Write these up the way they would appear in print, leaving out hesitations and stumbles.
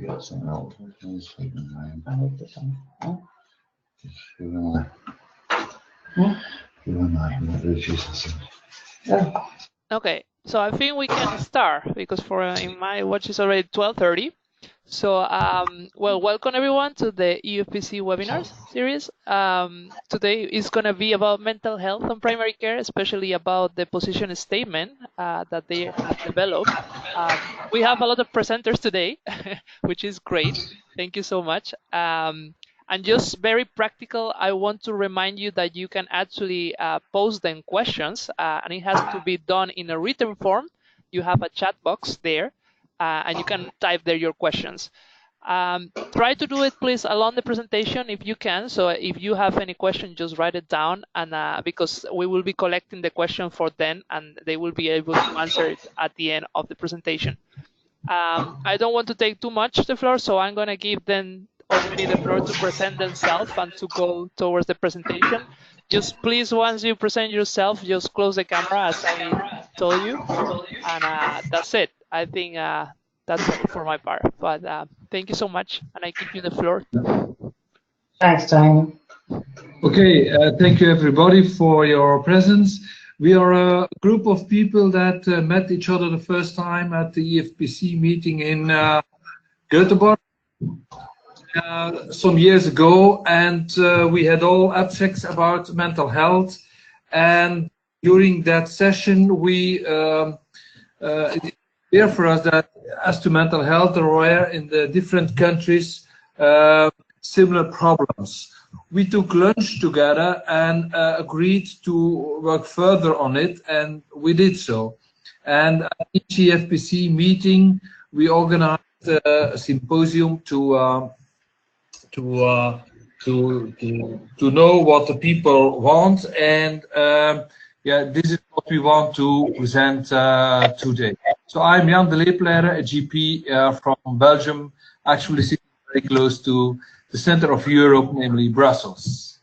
Okay, so I think we can start because for in my watch it's already 12:30. So, well, welcome everyone to the EFPC webinars series. Today is going to be about mental health and primary care, especially about the position statement that they have developed. We have a lot of presenters today, which is great. Thank you so much. And just very practical, I want to remind you that you can actually post them questions, and it has to be done in a written form. You have a chat box there. And you can type there your questions. Try to do it, please, along the presentation if you can. So if you have any question, just write it down, and because we will be collecting the question for them, and they will be able to answer it at the end of the presentation. I don't want to take too much the floor, so I'm going to give them already the floor to present themselves and to go towards the presentation. Just please, once you present yourself, just close the camera as I told you, and that's it. I think that's all for my part. But thank you so much, and I give you the floor. Thanks, Tony. Okay, thank you everybody for your presence. We are a group of people that met each other the first time at the EFPC meeting in Göteborg some years ago, and we had all abstracts about mental health. And during that session, we it's clear for us that as to mental health, there were in the different countries similar problems. We took lunch together and agreed to work further on it, and we did so. And at each EFPC meeting, we organized a symposium to know what the people want, and yeah, this is what we want to present today. So I'm Jan de Leepleijer, a GP from Belgium, actually sitting very close to the center of Europe, namely Brussels.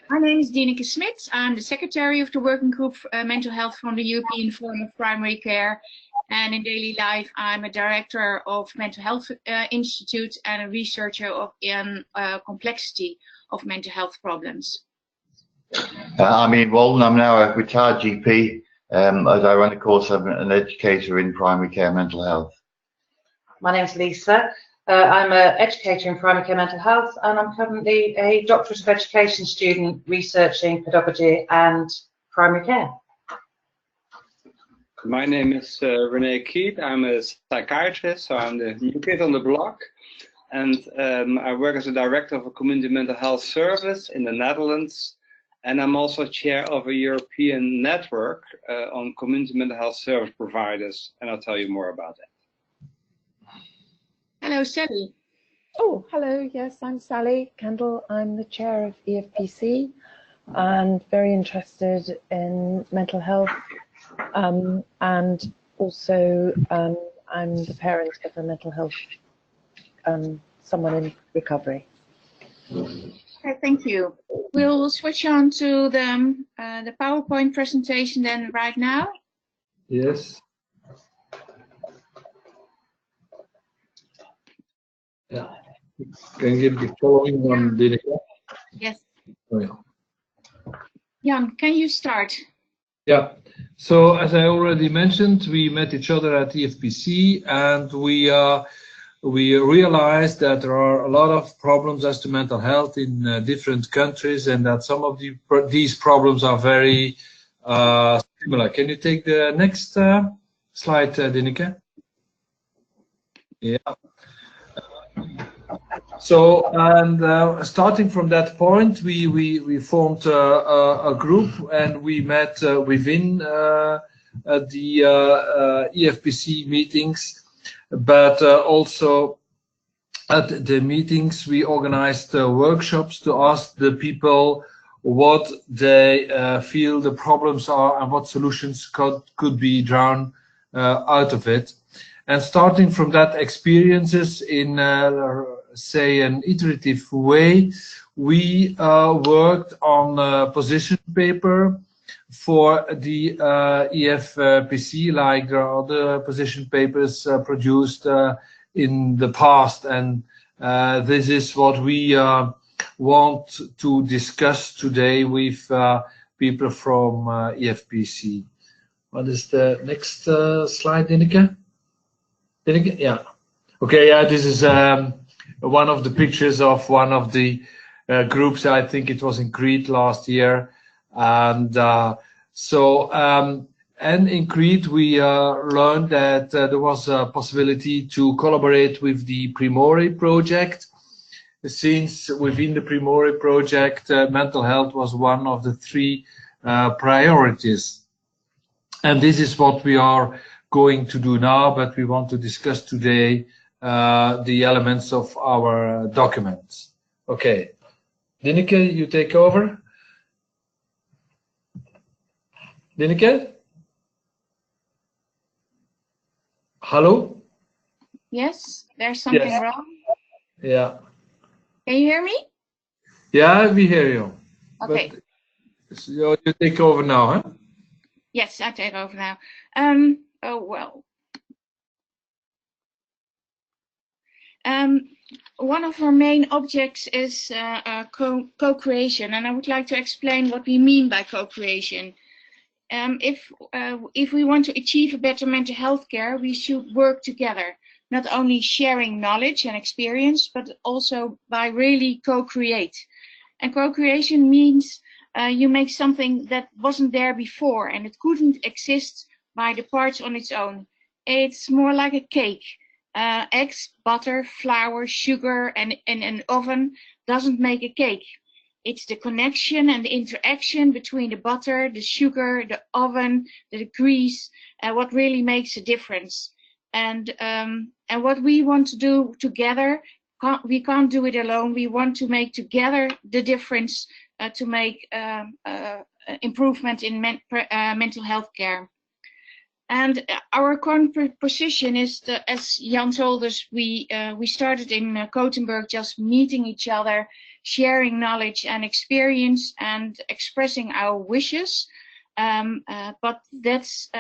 My name is Dineke Smit. I'm the secretary of the working group Mental Health from the European Forum of Primary Care. And in daily life, I'm a director of Mental Health Institute and a researcher in complexity of mental health problems. I'm Ian Walton. I'm now a retired GP. As I run a course, I'm an educator in primary care mental health. My name is Lisa. I'm an educator in primary care mental health, and I'm currently a doctorate of education student researching pedagogy and primary care. My name is René Keith. I'm a psychiatrist, so I'm the new kid on the block. And I work as a director of a community mental health service in the Netherlands. And I'm also chair of a European network on community mental health service providers. And I'll tell you more about that. Hello, Sally. Oh, hello. Yes, I'm Sally Kendall. I'm the chair of EFPC and very interested in mental health. And also I'm the parent of a mental health, someone in recovery. Okay, thank you. We'll switch on to the PowerPoint presentation then right now. Yes. Yeah. Can you give the following one, Dineke? Yes. Oh, yeah. Jan, can you start? Yeah. So as I already mentioned, we met each other at EFPC, and we realized that there are a lot of problems as to mental health in different countries, and that some of these problems are very similar. Can you take the next slide, Dineke? Yeah. So, and starting from that point, we formed a group, and we met within the EFPC meetings, but also at the meetings we organized workshops to ask the people what they feel the problems are and what solutions could be drawn out of it. And starting from that experiences in say an iterative way, we worked on a position paper for the EFPC, like there are other position papers produced in the past, and this is what we want to discuss today with people from EFPC. What is the next slide, Dineke? Dineke? Yeah. Okay, yeah, this is one of the pictures of one of the groups. I think it was in Crete last year. And and in Crete, we learned that there was a possibility to collaborate with the Primori project, since within the Primori project, mental health was one of the 3 priorities. And this is what we are going to do now, but we want to discuss today the elements of our documents. Okay. Dineke, you take over. Dineke? Hello? Yes, there's something Yes. wrong. Yeah. Can you hear me? Yeah, we hear you. Okay. But, so you take over now, huh? Yes, I take over now. Oh well. One of our main objects is co-creation, and I would like to explain what we mean by co-creation. If we want to achieve a better mental health care, we should work together, not only sharing knowledge and experience, but also by really co-create. And co-creation means you make something that wasn't there before and it couldn't exist by the parts on its own. It's more like a cake. Eggs, butter, flour, sugar, and an oven doesn't make a cake. It's the connection and the interaction between the butter, the sugar, the oven, the grease, what really makes a difference. And what we want to do together, we can't do it alone. We want to make together the difference to make improvement in mental health care. And our current position is, as Jan told us, we started in Gothenburg just meeting each other, sharing knowledge and experience and expressing our wishes. But that's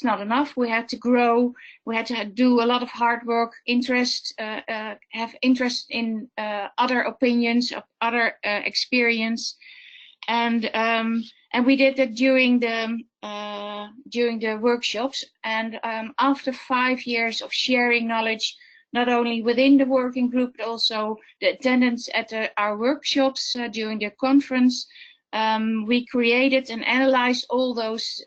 not enough. We had to grow. We had to do a lot of hard work, have interest in other opinions, of other experience. And we did that during the workshops. And after 5 years of sharing knowledge, not only within the working group, but also the attendance at our workshops during the conference, we created and analyzed all those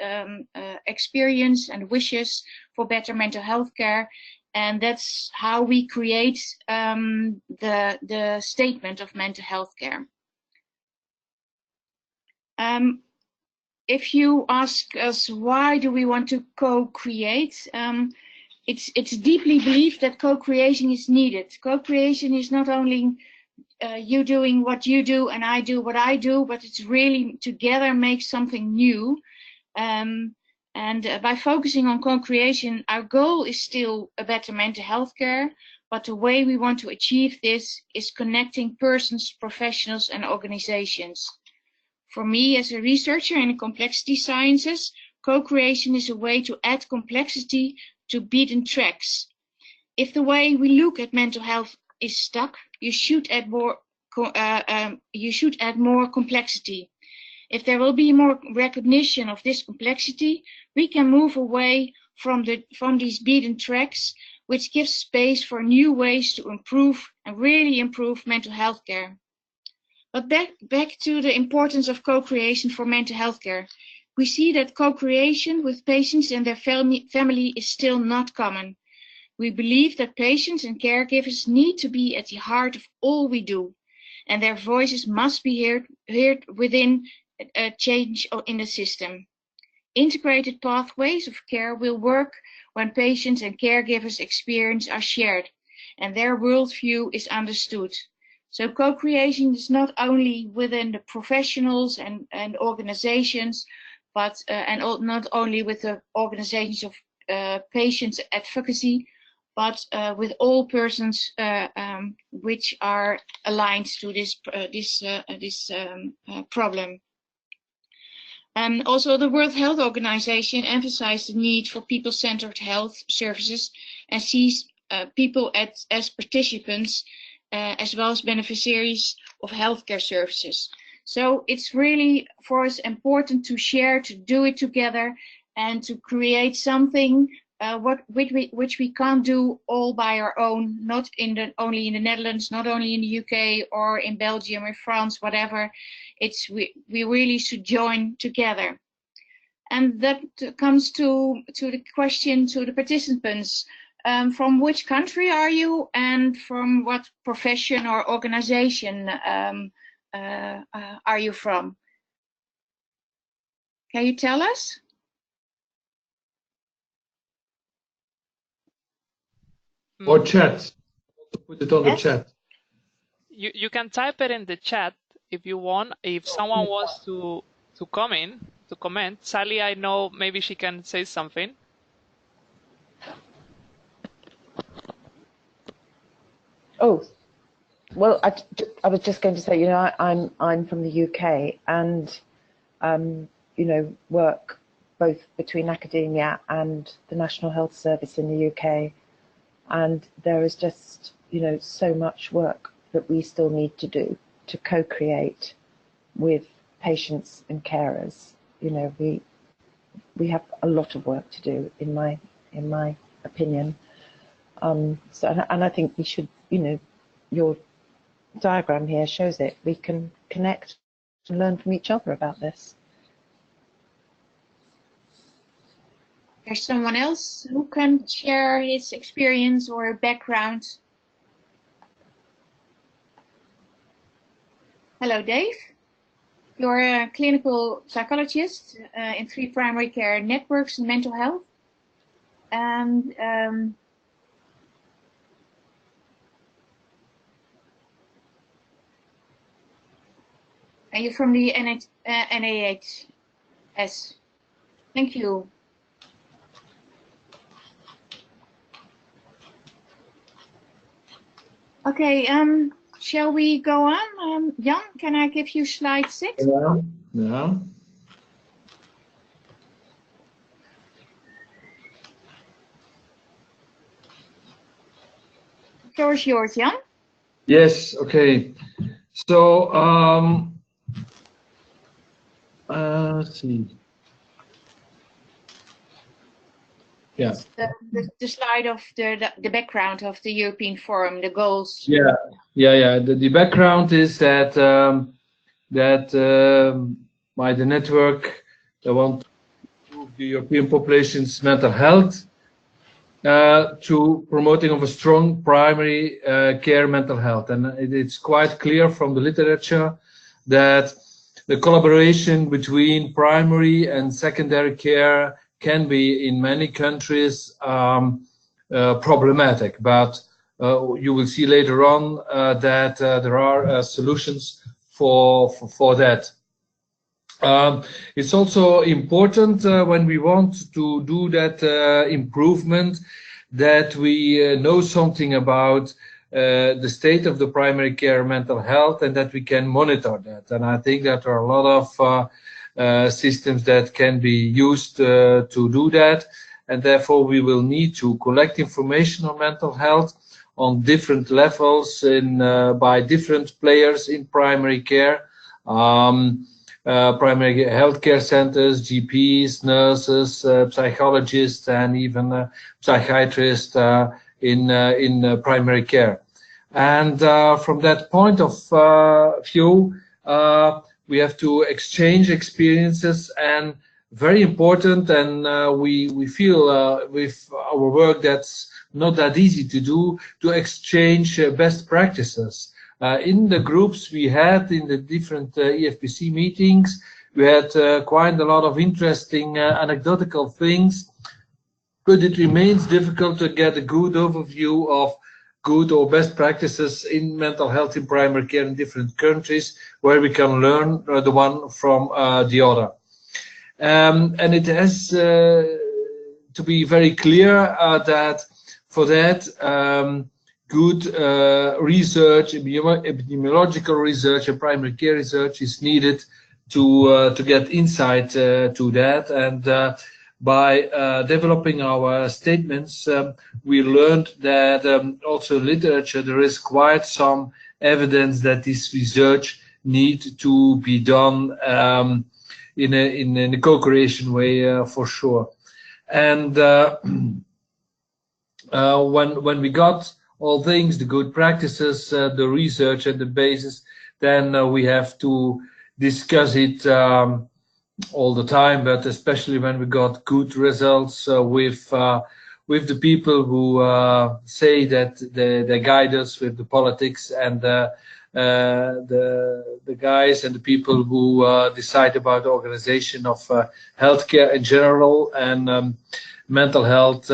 experience and wishes for better mental health care. And that's how we create the statement of mental health care. If you ask us why do we want to co-create, it's deeply believed that co-creation is needed. Co-creation is not only you doing what you do and I do what I do, but it's really together make something new. And by focusing on co-creation, our goal is still a better mental health care, but the way we want to achieve this is connecting persons, professionals, and organizations. For me, as a researcher in complexity sciences, co-creation is a way to add complexity to beaten tracks. If the way we look at mental health is stuck, you should add more complexity. If there will be more recognition of this complexity, we can move away from these beaten tracks, which gives space for new ways to improve and really improve mental health care. But back to the importance of co-creation for mental health care. We see that co-creation with patients and their family is still not common. We believe that patients and caregivers need to be at the heart of all we do, and their voices must be heard within a change in the system. Integrated pathways of care will work when patients and caregivers' experience are shared, and their worldview is understood. So co-creation is not only within the professionals and organizations, but not only with the organizations of patients advocacy, but with all persons which are aligned to this problem. Also, the World Health Organization emphasized the need for people-centered health services and sees people as participants as well as beneficiaries of healthcare services. So it's really for us important to share, to do it together, and to create something which we can't do all by our own, not only in the Netherlands, not only in the UK or in Belgium or France, whatever. We really should join together. And that comes to the question to the participants. From which country are you, and from what profession or organization are you from? Can you tell us? Or chat. Put it on the chat. You can type it in the chat if you want. If someone wants to comment. Sally, I know maybe she can say something. Oh, well, I was just going to say, you know, I'm from the UK, and you know, work both between academia and the National Health Service in the UK, and there is just, you know, so much work that we still need to do to co-create with patients and carers. You know, we have a lot of work to do, in my opinion. So, and I think we should, you know, your diagram here shows it. We can connect and learn from each other about this. There's someone else who can share his experience or background. Hello, Dave. You're a clinical psychologist in 3 primary care networks in mental health. And you're from the NHS. Thank you. Okay, shall we go on? Jan, can I give you slide 6? Yeah. The floor is yours, Jan. Yes, okay. So, let's see. Yeah. The slide of the background of the European Forum, the goals. Yeah. The background is that by the network, they want to improve the European population's mental health to promoting of a strong primary care mental health, and it's quite clear from the literature that the collaboration between primary and secondary care can be in many countries problematic, but you will see later on that there are solutions for that. It's also important when we want to do that improvement that we know something about the state of the primary care mental health, and that we can monitor that. And I think that there are a lot of systems that can be used to do that, and therefore we will need to collect information on mental health on different levels by different players in primary care, primary healthcare centers, GPs, nurses, psychologists, and even psychiatrists in primary care. And from that point of view, we have to exchange experiences, and very important, and we feel with our work that's not that easy to do, to exchange best practices. In the groups we had in the different EFPC meetings, we had quite a lot of interesting anecdotal things, but it remains difficult to get a good overview of good or best practices in mental health in primary care in different countries, where we can learn the one from the other. And it has to be very clear that for that good research, epidemiological research and primary care research is needed to get insight to that. And by developing our statements, we learned that also in literature there is quite some evidence that this research need to be done in a co-creation way for sure. And when we got all things, the good practices, the research and the basis, then we have to discuss it all the time, but especially when we got good results with the people who say that they guide us with the politics, and the guys and the people who decide about the organization of healthcare in general, and mental health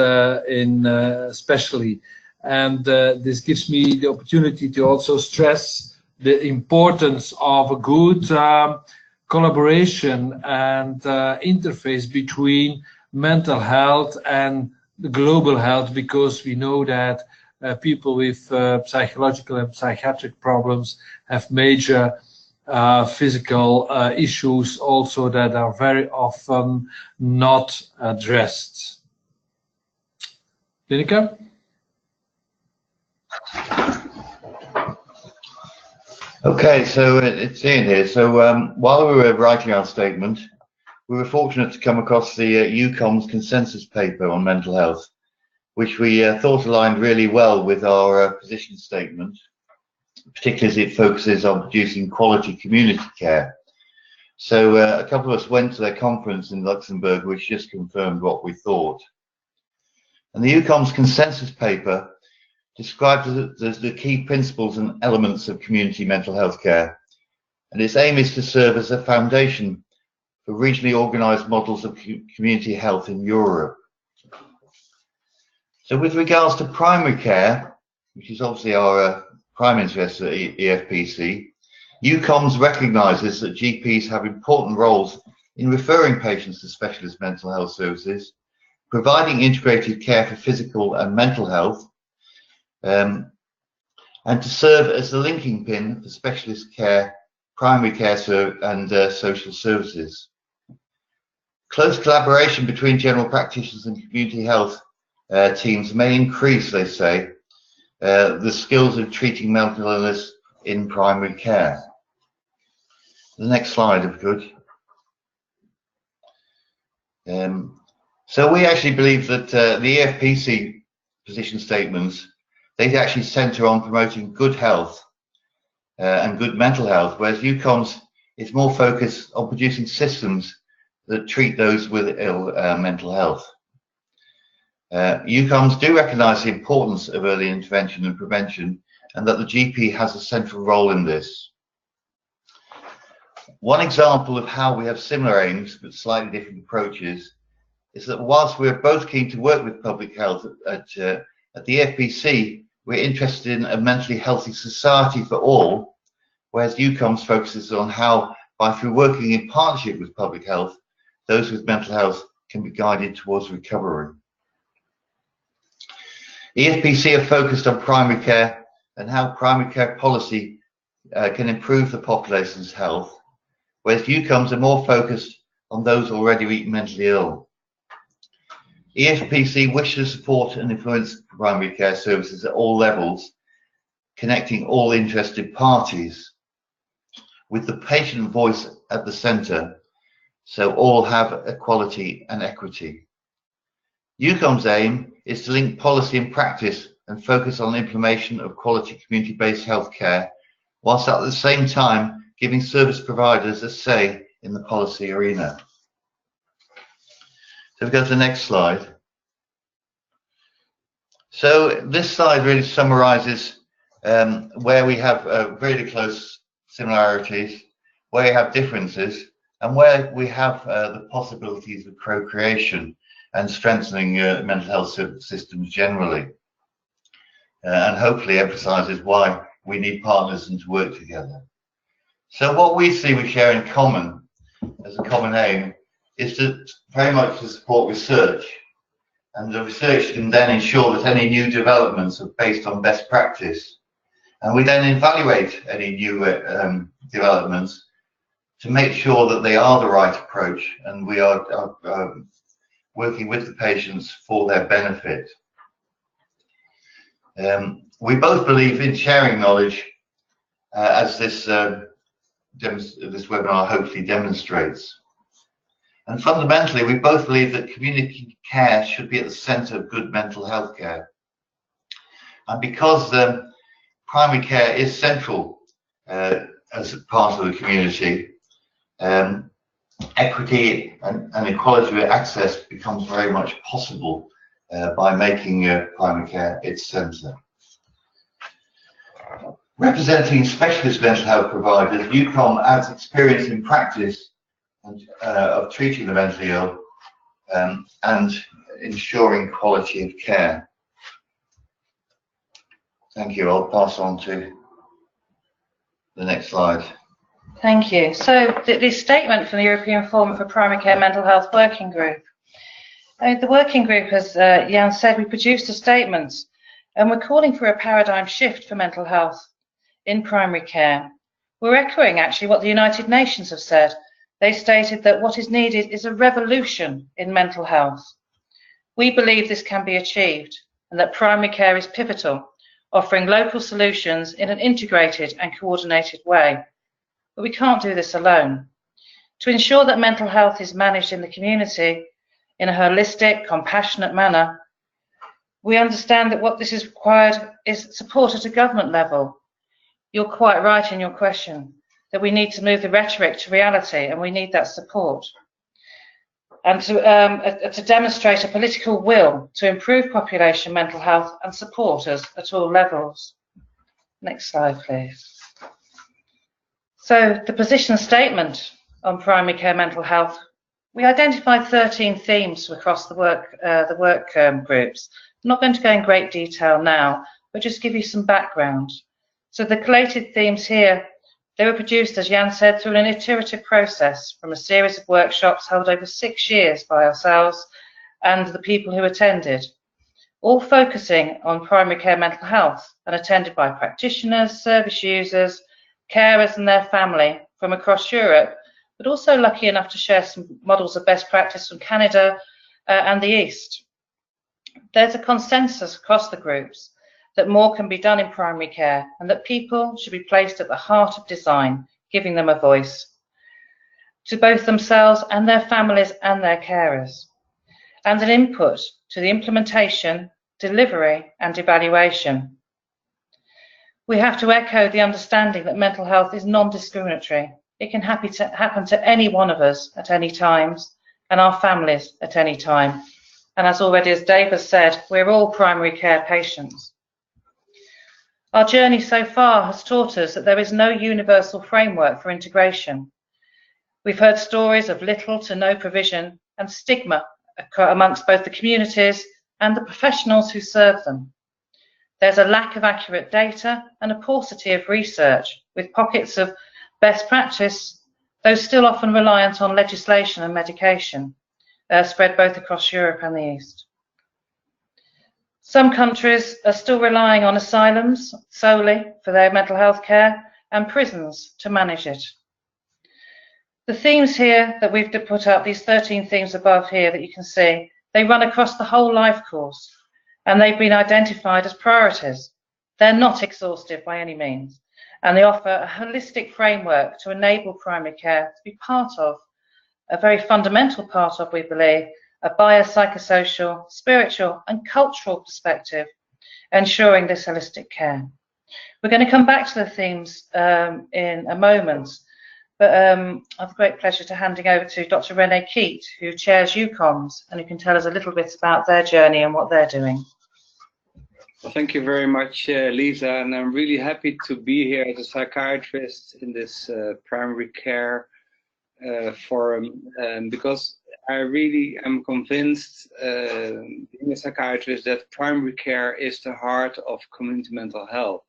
in especially. And this gives me the opportunity to also stress the importance of a good collaboration and interface between mental health and the global health, because we know that people with psychological and psychiatric problems have major physical issues also that are very often not addressed. Lineker? Okay, so it's Ian here. So while we were writing our statement, we were fortunate to come across the EUCOM's consensus paper on mental health, which we thought aligned really well with our position statement, particularly as it focuses on producing quality community care. So a couple of us went to their conference in Luxembourg, which just confirmed what we thought. And the EUCOM's consensus paper describes the key principles and elements of community mental health care, and its aim is to serve as a foundation for regionally organised models of community health in Europe. So with regards to primary care, which is obviously our prime interest at EFPC, EUCOMS recognises that GPs have important roles in referring patients to specialist mental health services, providing integrated care for physical and mental health, and to serve as the linking pin for specialist care, primary care and social services. Close collaboration between general practitioners and community health teams may increase, they say, the skills of treating mental illness in primary care. The next slide, if you could. So we actually believe that the EFPC position statements, they actually centre on promoting good health and good mental health, whereas EUCOMS is more focused on producing systems that treat those with ill mental health. EUCOMS do recognise the importance of early intervention and prevention, and that the GP has a central role in this. One example of how we have similar aims but slightly different approaches is that whilst we're both keen to work with public health at the EFPC, we're interested in a mentally healthy society for all, whereas EUCOMS focuses on how, through working in partnership with public health, those with mental health can be guided towards recovery. EFPC are focused on primary care and how primary care policy can improve the population's health, whereas EUCOMS are more focused on those already mentally ill. EFPC wishes to support and influence primary care services at all levels, connecting all interested parties, with the patient voice at the centre, so all have equality and equity. EUCOM's aim is to link policy and practice and focus on implementation of quality community-based healthcare, whilst at the same time giving service providers a say in the policy arena. So we go to the next slide. So this slide really summarises where we have really close similarities, where we have differences, and where we have the possibilities of co-creation and strengthening mental health systems generally. And hopefully emphasises why we need partners and to work together. So what we see we share in common as a common aim is to very much to support research, and the research can then ensure that any new developments are based on best practice, and we then evaluate any new developments to make sure that they are the right approach and we are working with the patients for their benefit. We both believe in sharing knowledge, as this webinar hopefully demonstrates. And fundamentally, we both believe that community care should be at the centre of good mental health care. And because primary care is central as a part of the community, equity and equality of access becomes very much possible by making primary care its centre. Representing specialist mental health providers, UCOM adds experience in practice of treating the mentally ill and ensuring quality of care. Thank you. I'll pass on to the next slide. Thank you. So the statement from the European Forum for Primary Care Mental Health Working Group. The working group, as Jan said, we produced a statement and we're calling for a paradigm shift for mental health in primary care. We're echoing actually what the United Nations have said. They stated that what is needed is a revolution in mental health. We believe this can be achieved and that primary care is pivotal, offering local solutions in an integrated and coordinated way. But we can't do this alone. To ensure that mental health is managed in the community in a holistic, compassionate manner, we understand that what this is required is support at a government level. You're quite right in your question, that we need to move the rhetoric to reality and we need that support. And to demonstrate a political will to improve population mental health and support us at all levels. Next slide, please. So the position statement on primary care mental health, we identified 13 themes across the work groups. I'm not going to go in great detail now, but just give you some background. So the collated themes here, they were produced, as Jan said, through an iterative process from a series of workshops held over 6 years by ourselves and the people who attended, all focusing on primary care mental health and attended by practitioners, service users, carers and their family from across Europe, but also lucky enough to share some models of best practice from Canada and the East. There's a consensus across the groups that more can be done in primary care and that people should be placed at the heart of design, giving them a voice to both themselves and their families and their carers, and an input to the implementation, delivery and evaluation. We have to echo the understanding that mental health is non-discriminatory. It can happen to any one of us at any times and our families at any time. And as already as Dave has said, we're all primary care patients. Our journey so far has taught us that there is no universal framework for integration. We've heard stories of little to no provision and stigma amongst both the communities and the professionals who serve them. There's a lack of accurate data and a paucity of research, with pockets of best practice, though still often reliant on legislation and medication, spread both across Europe and the East. Some countries are still relying on asylums solely for their mental health care and prisons to manage it. The themes here that we've put up, these 13 themes above here that you can see, they run across the whole life course and they've been identified as priorities. They're not exhaustive by any means, and they offer a holistic framework to enable primary care to be part of, a very fundamental part of, we believe, a biopsychosocial, spiritual and cultural perspective, ensuring this holistic care. We're going to come back to the themes in a moment, but I have a great pleasure to handing over to Dr. Renee Keat, who chairs UCOMS and who can tell us a little bit about their journey and what they're doing. Well, thank you very much, Lisa, and I'm really happy to be here as a psychiatrist in this primary care forum, because I really am convinced, being a psychiatrist, that primary care is the heart of community mental health.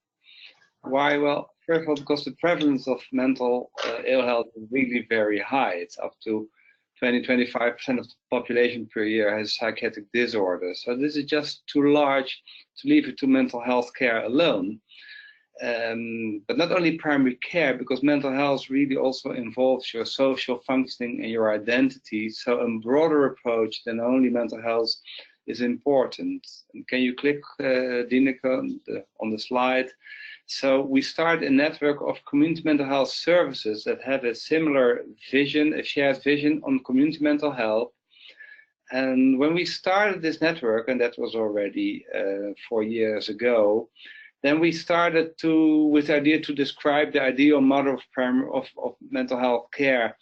Why? Well, first of all, because the prevalence of mental ill health is really very high. It's up to 20–25% of the population per year has psychiatric disorders. So this is just too large to leave it to mental health care alone. But not only primary care, because mental health really also involves your social functioning and your identity. So a broader approach than only mental health is important. And can you click, Dineke, on the slide? So we start a network of community mental health services that have a similar vision, a shared vision on community mental health. And when we started this network, and that was already 4 years ago, then we started with the idea to describe the ideal model of mental health care.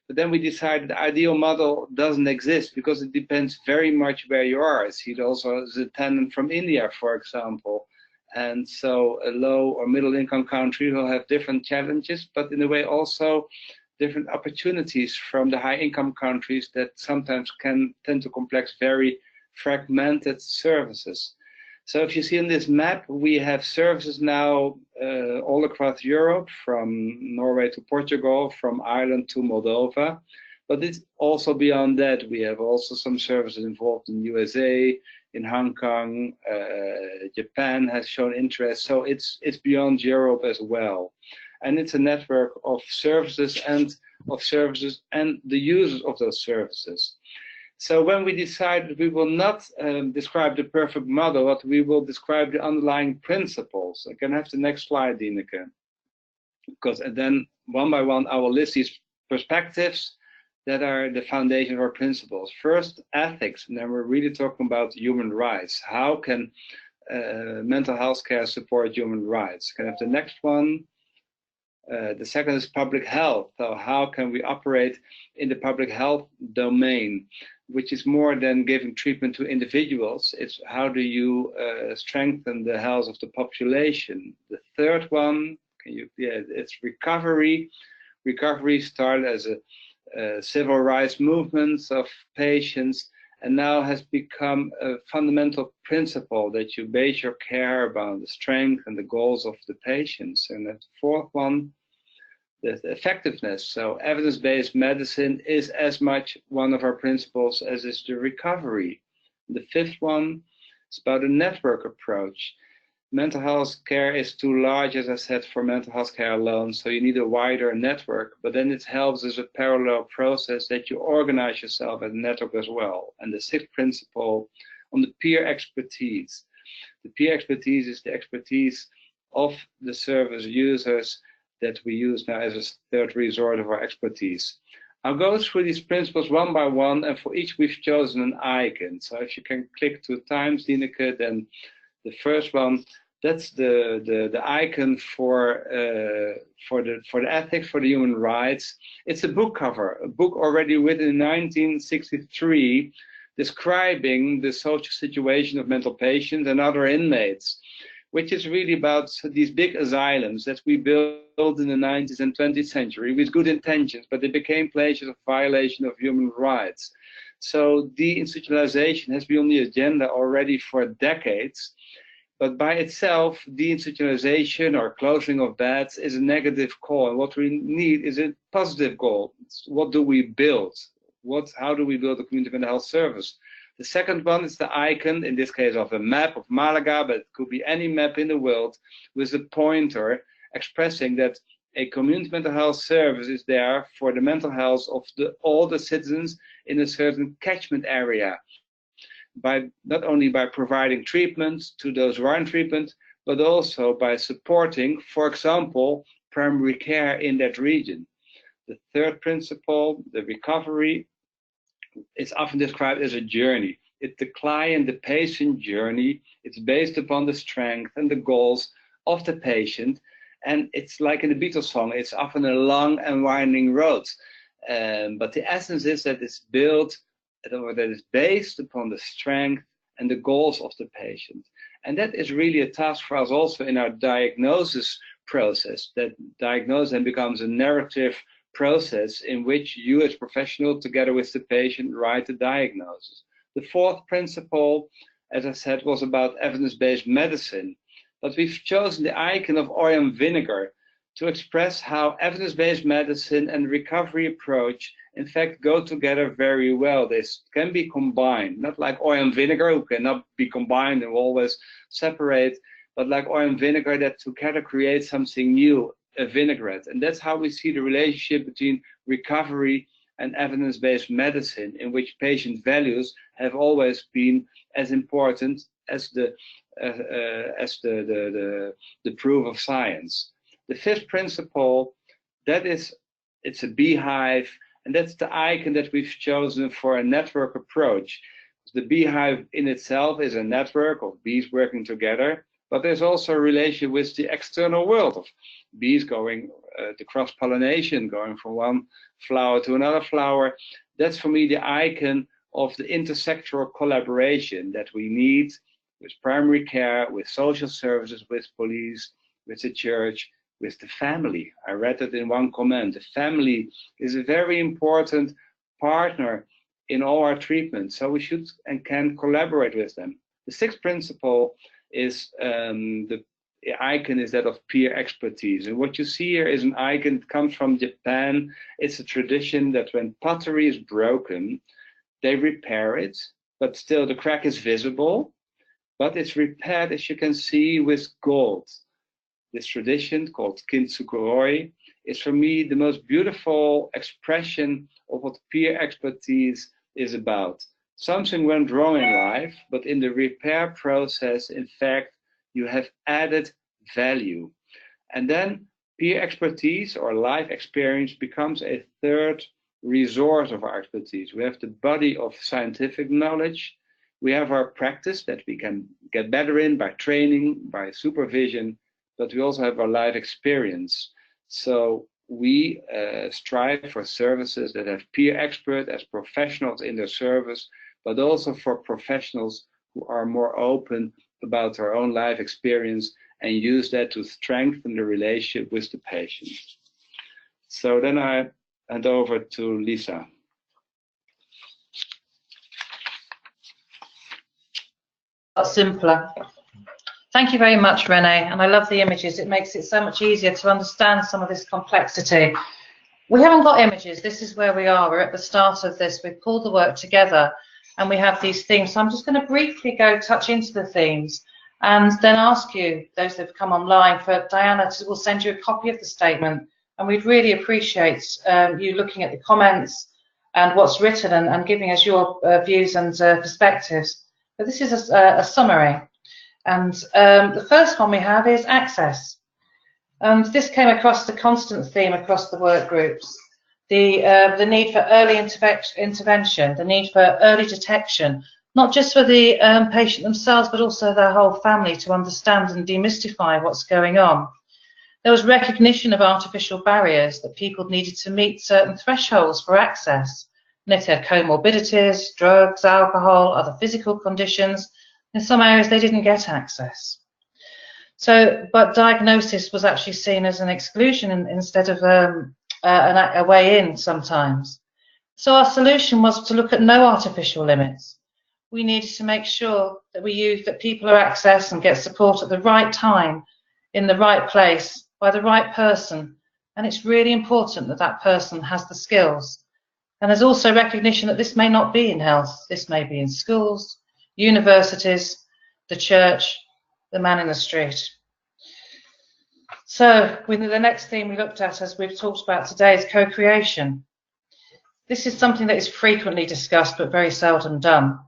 But then we decided the ideal model doesn't exist because it depends very much where you are. I see it also as a tenant from India, for example. And so a low or middle income country will have different challenges, but in a way also different opportunities from the high income countries that sometimes can tend to complex very fragmented services. So if you see on this map, we have services now all across Europe, from Norway to Portugal, from Ireland to Moldova. But it's also beyond that. We have also some services involved in USA, in Hong Kong, Japan has shown interest. So it's beyond Europe as well. And it's a network of services and the users of those services. So when we decide we will not describe the perfect model, but we will describe the underlying principles. I can have the next slide, Dineke. Because then one by one, I will list these perspectives that are the foundation of our principles. First, ethics, and then we're really talking about human rights. How can mental health care support human rights? Can I have the next one? The second is public health. So how can we operate in the public health domain, which is more than giving treatment to individuals. It's how do you strengthen the health of the population. The third one, it's recovery. Recovery started as a civil rights movement of patients, and now has become a fundamental principle that you base your care about the strength and the goals of the patients. And the fourth one, the effectiveness. So evidence-based medicine is as much one of our principles as is the recovery. The fifth one is about a network approach. Mental health care is too large, as I said, for mental health care alone, so you need a wider network, but then it helps as a parallel process that you organize yourself as a network as well. And the sixth principle on the peer expertise. The peer expertise is the expertise of the service users that we use now as a third resort of our expertise. I'll go through these principles one by one, and for each we've chosen an icon. So if you can click 2 times, Dineke, then the first one, that's the icon for the ethics, for the human rights. It's a book cover, a book already written in 1963, describing the social situation of mental patients and other inmates, which is really about these big asylums that we built in the 19th and 20th century with good intentions, but they became places of violation of human rights. So deinstitutionalization has been on the agenda already for decades, but by itself, deinstitutionalization or closing of beds is a negative call. And what we need is a positive goal. What do we build? How do we build a community mental health service? The second one is the icon, in this case of a map of Malaga, but it could be any map in the world, with a pointer expressing that a community mental health service is there for the mental health of all the citizens in a certain catchment area. Not only by providing treatment to those who are in treatment, but also by supporting, for example, primary care in that region. The third principle, the recovery, is often described as a journey. It's the client, the patient journey. It's based upon the strength and the goals of the patient. And it's like in the Beatles song, it's often a long and winding road. But the essence is that it's built, that is based upon the strength and the goals of the patient. And that is really a task for us also in our diagnosis process. That diagnosis then becomes a narrative process in which you as professional, together with the patient, write the diagnosis. The fourth principle, as I said, was about evidence-based medicine. But we've chosen the icon of oil and vinegar to express how evidence-based medicine and recovery approach in fact go together very well. They can be combined, not like oil and vinegar, who cannot be combined and always separate, but like oil and vinegar that together create something new, a vinaigrette. And that's how we see the relationship between recovery and evidence-based medicine, in which patient values have always been as important as the proof of science. The fifth principle, it's a beehive, and that's the icon that we've chosen for a network approach. The beehive in itself is a network of bees working together, but there's also a relation with the external world of bees going, the cross-pollination, going from one flower to another flower. That's for me the icon of the intersectoral collaboration that we need with primary care, with social services, with police, with the church, with the family. I read it in one comment. The family is a very important partner in all our treatments, so we should and can collaborate with them. The sixth principle is the icon is that of peer expertise. And what you see here is an icon that comes from Japan. It's a tradition that when pottery is broken, they repair it, but still the crack is visible, but it's repaired, as you can see, with gold. This tradition, called kintsukuroi, is for me the most beautiful expression of what peer expertise is about. Something went wrong in life, but in the repair process, in fact, you have added value. And then peer expertise or life experience becomes a third resource of our expertise. We have the body of scientific knowledge. We have our practice that we can get better in by training, by supervision, but we also have our life experience. So we strive for services that have peer experts as professionals in their service, but also for professionals who are more open about their own life experience and use that to strengthen the relationship with the patient. So then I hand over to Lisa. Simpler. Thank you very much, Renee, and I love the images. It makes it so much easier to understand some of this complexity. We haven't got images. This is where we are. We're at the start of this. We've pulled the work together and we have these themes. So I'm just going to briefly touch into the themes and then ask you, those that have come online, for Diana will send you a copy of the statement, and we'd really appreciate you looking at the comments and what's written and giving us your views and perspectives. But this is a summary. And the first one we have is access. And this came across the constant theme across the work groups. The need for early intervention, the need for early detection, not just for the patient themselves, but also their whole family to understand and demystify what's going on. There was recognition of artificial barriers, that people needed to meet certain thresholds for access. And if they had comorbidities, drugs, alcohol, other physical conditions, in some areas they didn't get access. So, but diagnosis was actually seen as an exclusion instead of a way in sometimes. So our solution was to look at no artificial limits. We needed to make sure that people are accessed and get support at the right time, in the right place, by the right person. And it's really important that that person has the skills. And there's also recognition that this may not be in health. This may be in schools, universities, the church, the man in the street. So the next theme we looked at, as we've talked about today, is co-creation. This is something that is frequently discussed but very seldom done.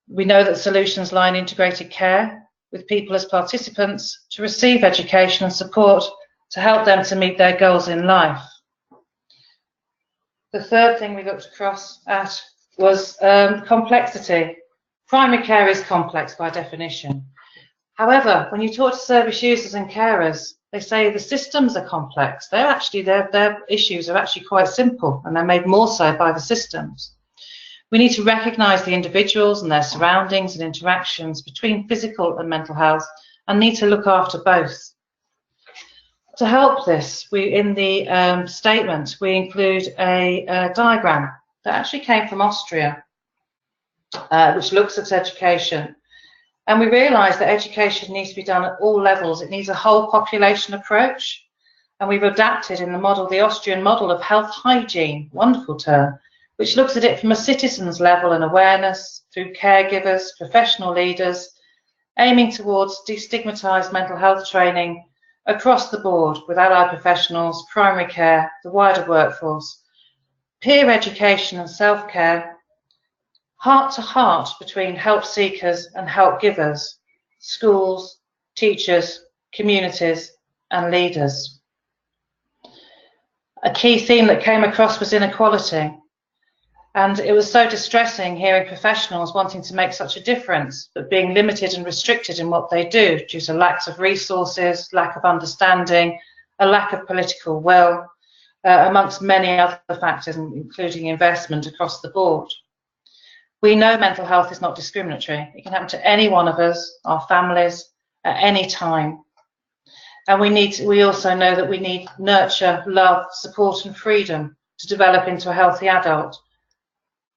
We know that solutions lie in integrated care, with people as participants to receive education and support to help them to meet their goals in life. The third thing we looked across at was complexity. Primary care is complex by definition. However, when you talk to service users and carers, they say the systems are complex. Their issues are actually quite simple, and they're made more so by the systems. We need to recognise the individuals and their surroundings and interactions between physical and mental health, and need to look after both. To help this, in the statement, we include a diagram that actually came from Austria, which looks at education. And we realise that education needs to be done at all levels. It needs a whole population approach. And we've adapted in the model, the Austrian model of health hygiene, wonderful term, which looks at it from a citizen's level and awareness through caregivers, professional leaders, aiming towards destigmatised mental health training across the board with allied professionals, primary care, the wider workforce, peer education and self-care, heart to heart between help seekers and help givers, schools, teachers, communities and leaders. A key theme that came across was inequality, and it was so distressing hearing professionals wanting to make such a difference but being limited and restricted in what they do due to lacks of resources, lack of understanding, a lack of political will, amongst many other factors, including investment across the board. We know mental health is not discriminatory. It can happen to any one of us, our families, at any time. And we also know that we need nurture, love, support and freedom to develop into a healthy adult.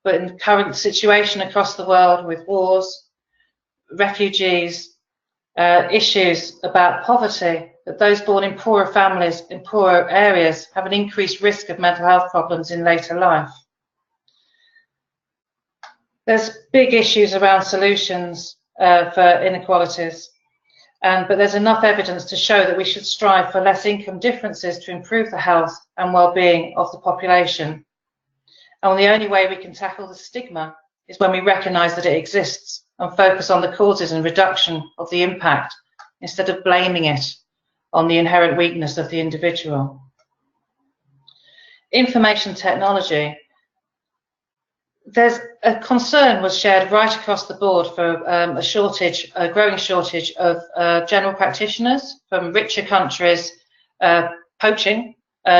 But in the current situation across the world with wars, refugees, issues about poverty, that those born in poorer families, in poorer areas, have an increased risk of mental health problems in later life. There's big issues around solutions for inequalities, but there's enough evidence to show that we should strive for less income differences to improve the health and well-being of the population. And the only way we can tackle the stigma is when we recognise that it exists and focus on the causes and reduction of the impact instead of blaming it on the inherent weakness of the individual. Information technology. There's a concern was shared right across the board for a growing shortage of general practitioners from richer countries poaching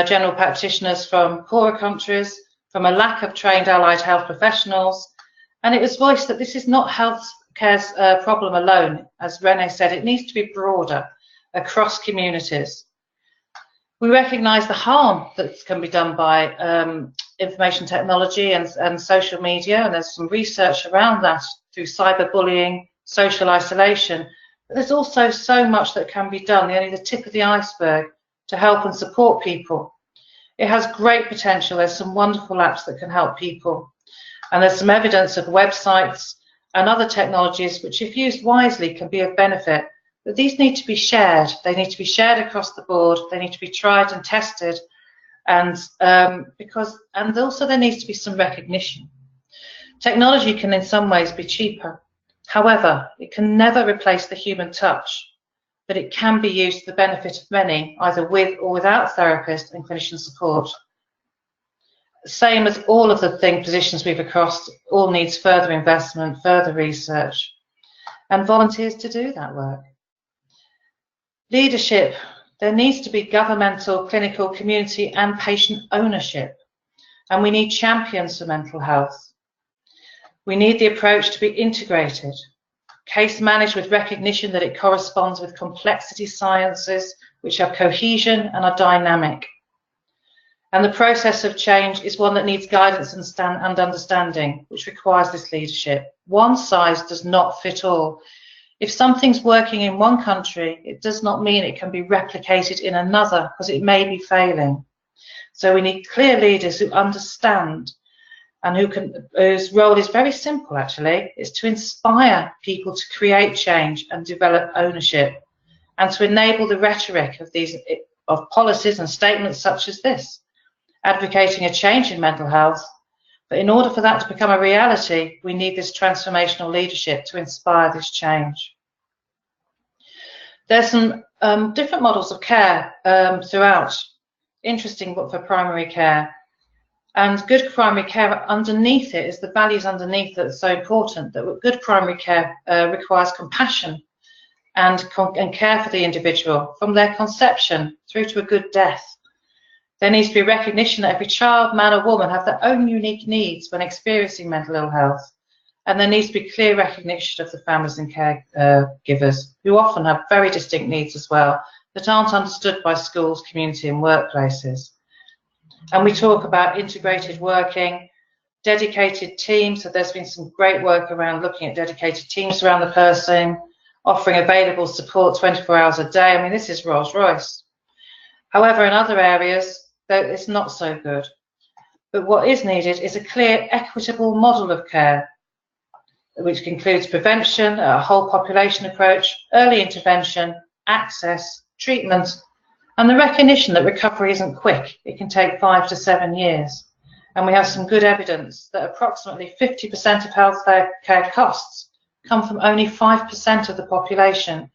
general practitioners from poorer countries, from a lack of trained allied health professionals. And it was voiced that this is not healthcare's problem alone. As Renee said, it needs to be broader across communities. We recognise the harm that can be done by information technology and social media, and there's some research around that through cyberbullying, social isolation. But there's also so much that can be done, only the tip of the iceberg, to help and support people. It has great potential. There's some wonderful apps that can help people. And there's some evidence of websites and other technologies which, if used wisely, can be of benefit. But these need to be shared. They need to be shared across the board. They need to be tried and tested. And also there needs to be some recognition. Technology can in some ways be cheaper. However, it can never replace the human touch, but it can be used to the benefit of many, either with or without therapist and clinician support. Same as all of the positions we've across, all needs further investment, further research, and volunteers to do that work. Leadership. There needs to be governmental, clinical, community and patient ownership. And we need champions for mental health. We need the approach to be integrated, case managed with recognition that it corresponds with complexity sciences which have cohesion and are dynamic. And the process of change is one that needs guidance and understanding, which requires this leadership. One size does not fit all. If something's working in one country, it does not mean it can be replicated in another, because it may be failing. So we need clear leaders who understand and whose role is very simple, actually. It's to inspire people to create change and develop ownership, and to enable the rhetoric of policies and statements such as this, advocating a change in mental health. But in order for that to become a reality, we need this transformational leadership to inspire this change. There's some different models of care throughout, interesting for primary care. And good primary care, underneath it is the values underneath that's so important, that good primary care requires compassion and care for the individual from their conception through to a good death. There needs to be recognition that every child, man or woman have their own unique needs when experiencing mental ill health. And there needs to be clear recognition of the families and caregivers, who often have very distinct needs as well, that aren't understood by schools, community and workplaces. And we talk about integrated working, dedicated teams. So there's been some great work around looking at dedicated teams around the person, offering available support 24 hours a day. I mean, this is Rolls Royce. However, in other areas, it's not so good. But what is needed is a clear, equitable model of care. which includes prevention, a whole population approach, early intervention, access, treatment, and the recognition that recovery isn't quick. It can take 5 to 7 years. And we have some good evidence that approximately 50% of healthcare costs come from only 5% of the population.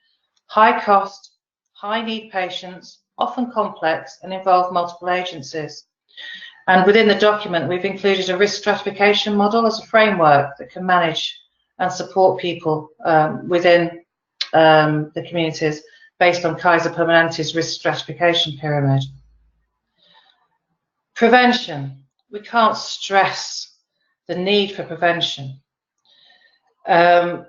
High cost, high need patients, often complex and involve multiple agencies. And within the document, we've included a risk stratification model as a framework that can manage and support people within the communities based on Kaiser Permanente's risk stratification pyramid. Prevention. We can't stress the need for prevention. And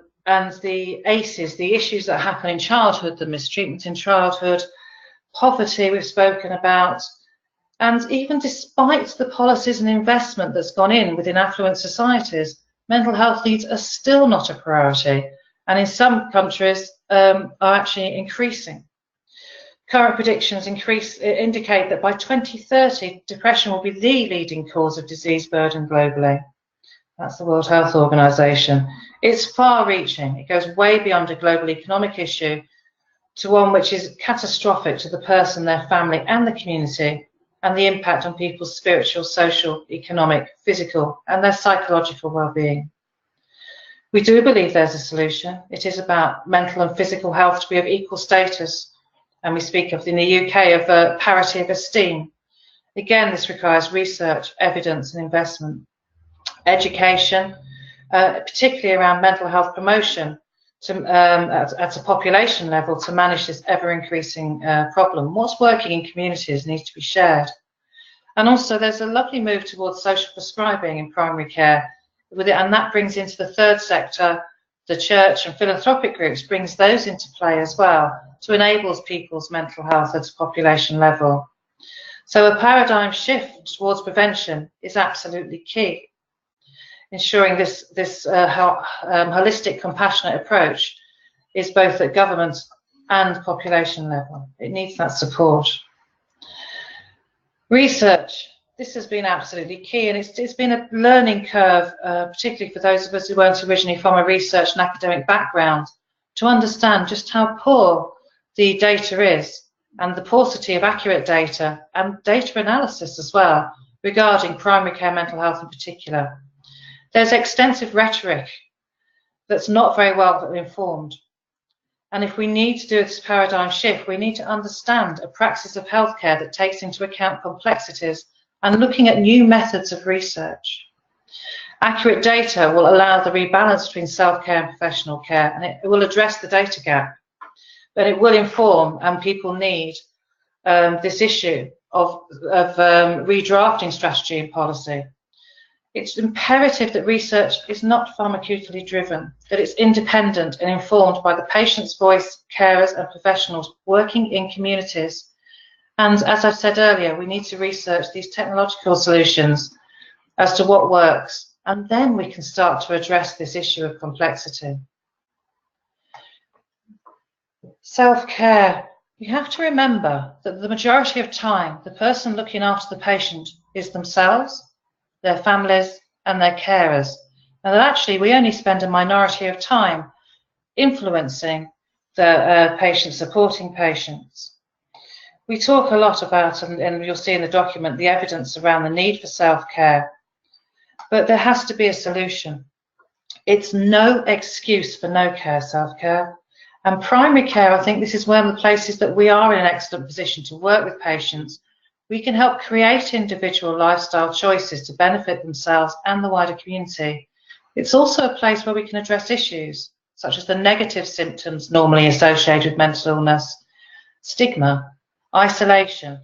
the ACEs, the issues that happen in childhood, the mistreatment in childhood, poverty we've spoken about, and even despite the policies and investment that's gone in within affluent societies, mental health needs are still not a priority, and in some countries are actually increasing. Current predictions indicate that by 2030, depression will be the leading cause of disease burden globally. That's the World Health Organization. It's far-reaching. It goes way beyond a global economic issue to one which is catastrophic to the person, their family, and the community, and the impact on people's spiritual, social, economic, physical, and their psychological well-being. We do believe there's a solution. It is about mental and physical health to be of equal status. And we speak of, in the UK, of parity of esteem. Again, this requires research, evidence, and investment. Education, particularly around mental health promotion at a population level to manage this ever-increasing problem. What's working in communities needs to be shared. And also there's a lovely move towards social prescribing in primary care, and that brings into the third sector, the church and philanthropic groups, brings those into play as well to enable people's mental health at a population level. So a paradigm shift towards prevention is absolutely key. Ensuring this holistic, compassionate approach is both at government and population level. It needs that support. Research. This has been absolutely key, and it's been a learning curve, particularly for those of us who weren't originally from a research and academic background, to understand just how poor the data is, and the paucity of accurate data and data analysis as well regarding primary care mental health in particular. There's extensive rhetoric that's not very well informed. And if we need to do this paradigm shift, we need to understand a praxis of healthcare that takes into account complexities and looking at new methods of research. Accurate data will allow the rebalance between self-care and professional care, and it will address the data gap. But it will inform, and people need this issue of redrafting strategy and policy. It's imperative that research is not pharmaceutically driven, that it's independent and informed by the patient's voice, carers and professionals working in communities. And as I've said earlier, we need to research these technological solutions as to what works, and then we can start to address this issue of complexity. Self-care. You have to remember that the majority of time, the person looking after the patient is themselves, their families, and their carers. And that actually we only spend a minority of time influencing the patient, supporting patients. We talk a lot about, and you'll see in the document, the evidence around the need for self-care, but there has to be a solution. It's no excuse for no care, self-care. And primary care, I think this is one of the places that we are in an excellent position to work with patients. We can help create individual lifestyle choices to benefit themselves and the wider community. It's also a place where we can address issues such as the negative symptoms normally associated with mental illness, stigma, isolation,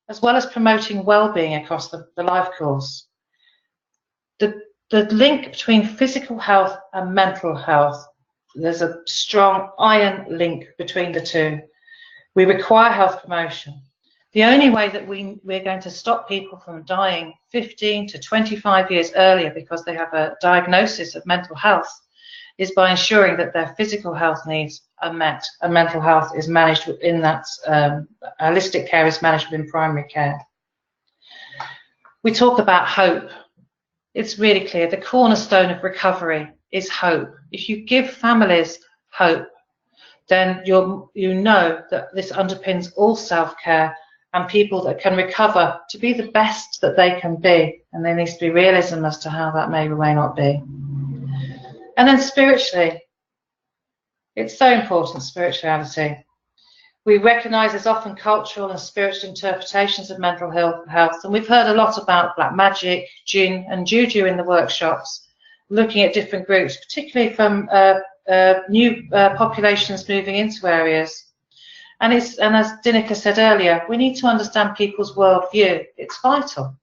as well as promoting well-being across the life course. The link between physical health and mental health, there's a strong iron link between the two. We require health promotion. The only way that we're going to stop people from dying 15 to 25 years earlier because they have a diagnosis of mental health is by ensuring that their physical health needs are met and mental health is managed within that, holistic care is managed within primary care. We talk about hope. It's really clear the cornerstone of recovery is hope. if you give families hope, then you know that this underpins all self-care and people that can recover to be the best that they can be. And there needs to be realism as to how that may or may not be. And then spiritually, it's so important, spirituality. We recognise there's often cultural and spiritual interpretations of mental health, and we've heard a lot about black magic, jinn and juju in the workshops, looking at different groups, particularly from new populations moving into areas. And as Dinika said earlier, we need to understand people's worldview. It's vital.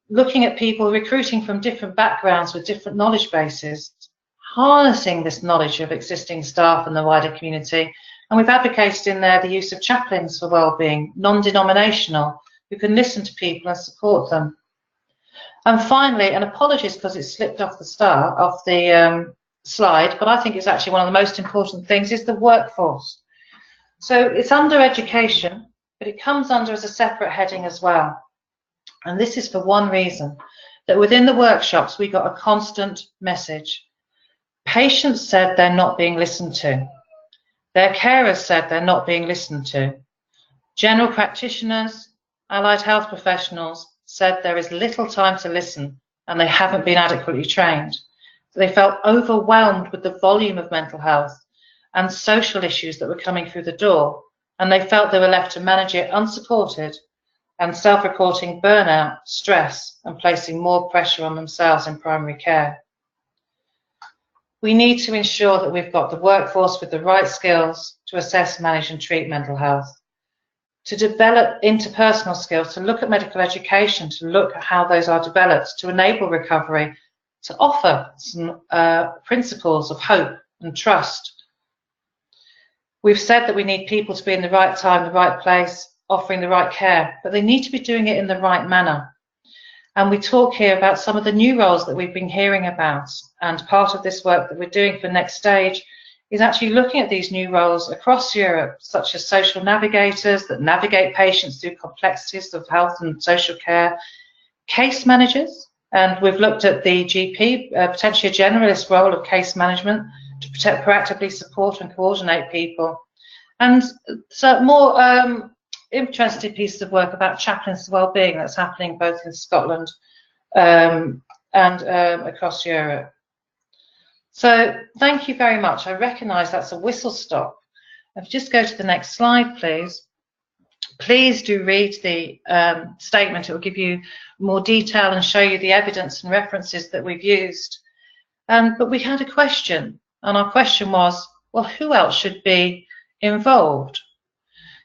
Looking at people recruiting from different backgrounds with different knowledge bases, harnessing this knowledge of existing staff and the wider community. And we've advocated in there the use of chaplains for wellbeing, non-denominational, who can listen to people and support them. And finally, and apologies because it slipped off the slide, but I think it's actually one of the most important things, is the workforce. So it's under education, but it comes under as a separate heading as well. And this is for one reason, that within the workshops we got a constant message. Patients said they're not being listened to. Their carers said they're not being listened to. General practitioners, allied health professionals said there is little time to listen and they haven't been adequately trained. They felt overwhelmed with the volume of mental health and social issues that were coming through the door, and they felt they were left to manage it unsupported and self-reporting burnout, stress, and placing more pressure on themselves in primary care. We need to ensure that we've got the workforce with the right skills to assess, manage and treat mental health, to develop interpersonal skills, to look at medical education, to look at how those are developed, to enable recovery, to offer some principles of hope and trust. We've said that we need people to be in the right time, the right place, offering the right care, but they need to be doing it in the right manner. And we talk here about some of the new roles that we've been hearing about, and part of this work that we're doing for Next Stage is actually looking at these new roles across Europe, such as social navigators that navigate patients through complexities of health and social care, case managers, and we've looked at the GP, potentially a generalist role of case management to proactively support and coordinate people. And so more interesting pieces of work about chaplains to wellbeing that's happening both in Scotland and across Europe. So thank you very much. I recognise that's a whistle stop. If you just go to the next slide, please. Please do read the statement. It will give you more detail and show you the evidence and references that we've used. But we had a question, and our question was, well, who else should be involved?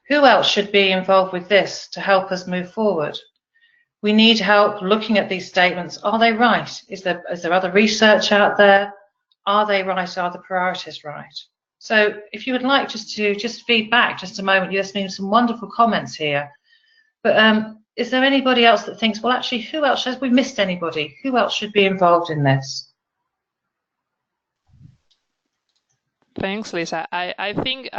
Who else should be involved with this to help us move forward? We need help looking at these statements. Are they right? Is there other research out there? Are they right? Are the priorities right? So if you would like just to feedback just a moment, there's been some wonderful comments here. But is there anybody else that thinks, well, actually, who else, has we missed anybody? Who else should be involved in this? Thanks, Lisa. I think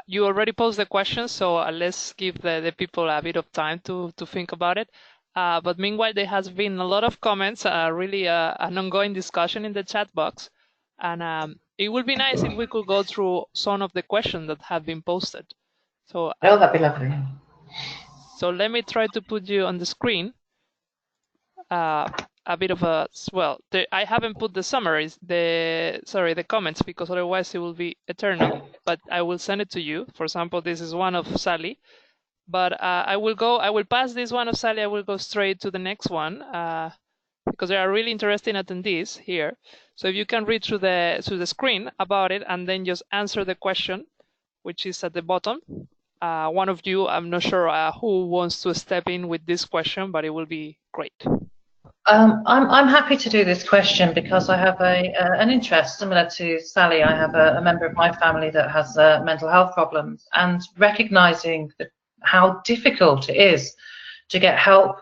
you already posed the question, so let's give the people a bit of time to think about it. But meanwhile, there has been a lot of comments, really an ongoing discussion in the chat box. And it would be nice if we could go through some of the questions that have been posted. So, oh, that'd be lovely. So let me try to put you on the screen. A bit of a, well, I haven't put the summaries, the comments, because otherwise it will be eternal, but I will send it to you. For example, this is one of Sally, but I will pass this one of Sally, I will go straight to the next one, because there are really interesting attendees here. So if you can read through the screen about it and then just answer the question, which is at the bottom. One of you, I'm not sure who wants to step in with this question, but it will be great. I'm happy to do this question because I have an interest similar to Sally. I have a member of my family that has mental health problems, and recognizing how difficult it is to get help,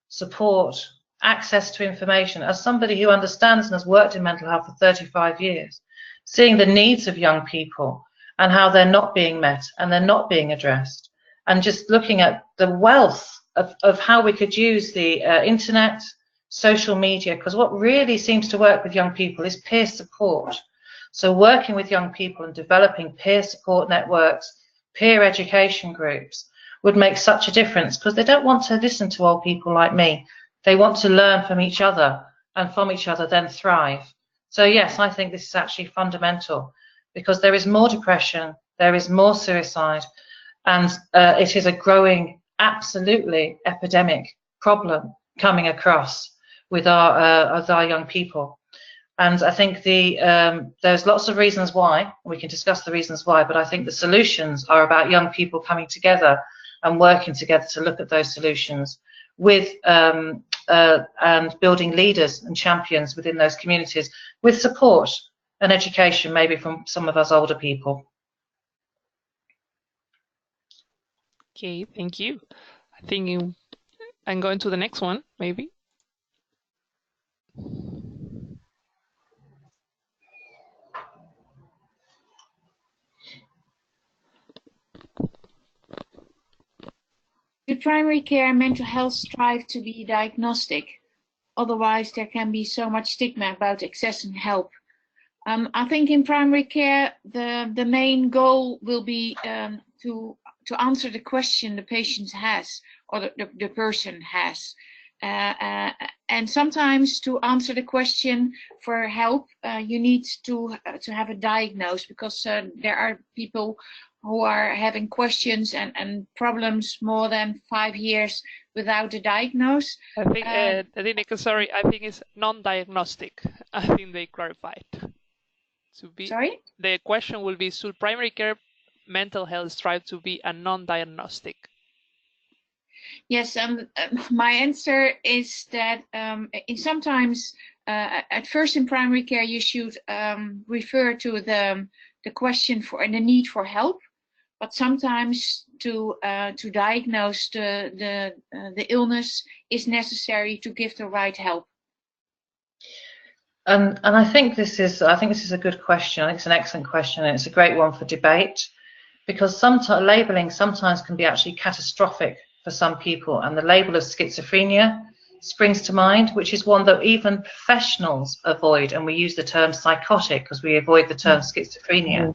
support, access to information. As somebody who understands and has worked in mental health for 35 years, seeing the needs of young people and how they're not being met and they're not being addressed, and just looking at the wealth of how we could use the internet social media, because what really seems to work with young people is peer support. So working with young people and developing peer support networks, peer education groups would make such a difference, because they don't want to listen to old people like me. They want to learn from each other, and from each other then thrive. So yes, I think this is actually fundamental, because there is more depression, there is more suicide, and it is a growing, absolutely epidemic problem coming across with our young people. And I think there's lots of reasons why. We can discuss the reasons why, but I think the solutions are about young people coming together and working together to look at those solutions with and building leaders and champions within those communities with support and education, maybe from some of us older people. Okay, thank you. I think I'm going to the next one, maybe. Should primary care and mental health strive to be diagnostic? Otherwise, there can be so much stigma about accessing help. I think in primary care, the main goal will be to answer the question the patient has, or the person has. And sometimes to answer the question for help, you need to have a diagnosis, because there are people who are having questions and problems more than 5 years without a diagnosis. I think, sorry, I think it's non-diagnostic. I think they clarified. Sorry? The question will be, should primary care mental health strive to be a non-diagnostic? Yes, my answer is that sometimes at first in primary care you should refer to the question for and the need for help, but sometimes to diagnose the illness is necessary to give the right help. And I think this is a good question. I think it's an excellent question, and it's a great one for debate, because sometimes labeling can be actually catastrophic for some people, and the label of schizophrenia springs to mind, which is one that even professionals avoid, and we use the term psychotic because we avoid the term schizophrenia.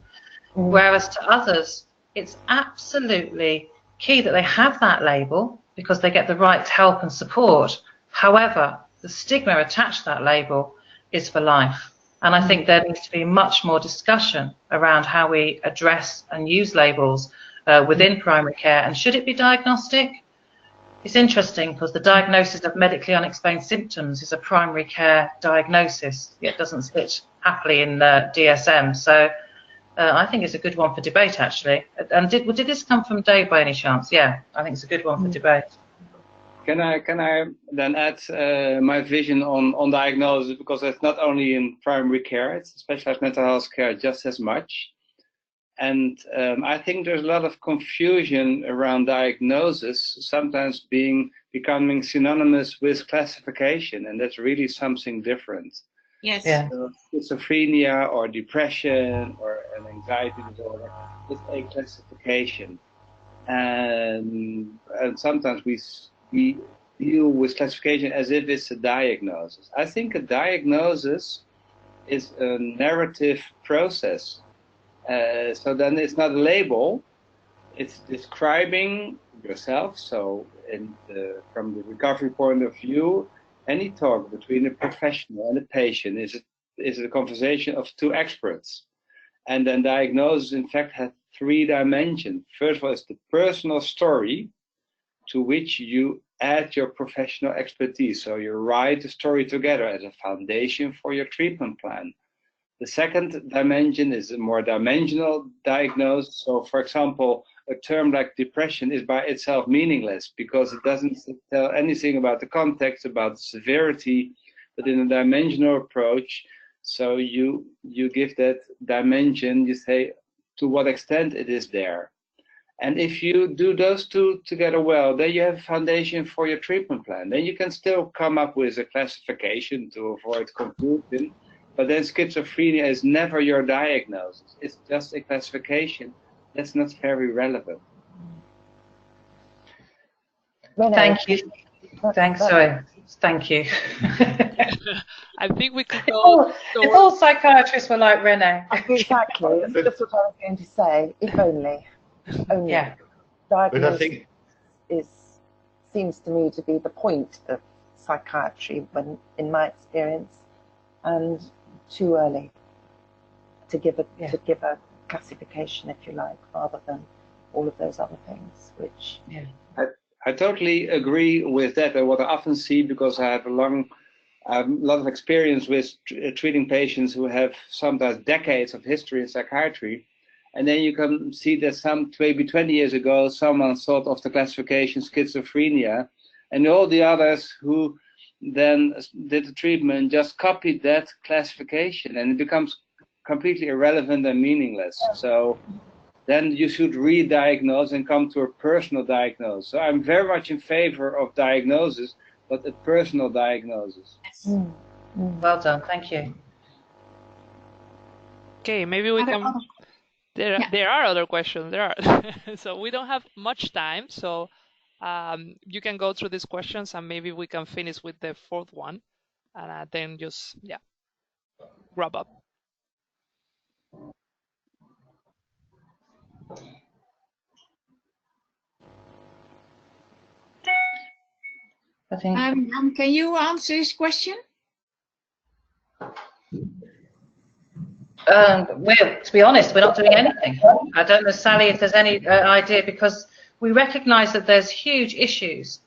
Whereas to others, it's absolutely key that they have that label because they get the right help and support. However, the stigma attached to that label is for life. And I think there needs to be much more discussion around how we address and use labels within primary care. And should it be diagnostic? It's interesting because the diagnosis of medically unexplained symptoms is a primary care diagnosis. It doesn't sit happily in the DSM. So I think it's a good one for debate, actually. And did this come from Dave by any chance? Yeah, I think it's a good one for debate. Can I then add my vision on diagnosis, because it's not only in primary care, it's specialized mental health care just as much. And I think there's a lot of confusion around diagnosis, sometimes becoming synonymous with classification, and that's really something different. Yes. Yeah. So schizophrenia or depression or an anxiety disorder is a classification, and sometimes we deal with classification as if it's a diagnosis. I think a diagnosis is a narrative process. So then it's not a label, it's describing yourself. So from the recovery point of view, any talk between a professional and a patient is a conversation of two experts. And then diagnosis, in fact, has 3 dimensions. First of all, it's the personal story to which you add your professional expertise. So you write the story together as a foundation for your treatment plan. The second dimension is a more dimensional diagnosis. So, for example, a term like depression is by itself meaningless because it doesn't tell anything about the context, about the severity, but in a dimensional approach, so you give that dimension, you say to what extent it is there. And if you do those two together well, then you have a foundation for your treatment plan. Then you can still come up with a classification to avoid confusion. But then schizophrenia is never your diagnosis. It's just a classification. That's not very relevant. Thank you. Thanks. Sorry. Thank you. I think we could go. If all psychiatrists were like Renee. Exactly. That's what I was going to say. If only. Only. Yeah. Diagnosis seems to me to be the point of psychiatry, when, in my experience, and too early to give a classification, if you like, rather than all of those other things, which. Yeah. I totally agree with that, and what I often see, because I have a lot of experience with treating patients who have sometimes decades of history in psychiatry, and then you can see that maybe 20 years ago someone thought of the classification schizophrenia, and all the others who then did the treatment just copied that classification, and it becomes completely irrelevant and meaningless. So then you should re-diagnose and come to a personal diagnosis. So I'm very much in favor of diagnosis, but a personal diagnosis. Well done, thank you. Okay, maybe we can. There are other questions. There are. So we don't have much time. So you can go through these questions, and maybe we can finish with the fourth one, and then just wrap up. I think. Can you answer this question? To be honest, we're not doing anything. I don't know, Sally, if there's any idea, because we recognise that there's huge issues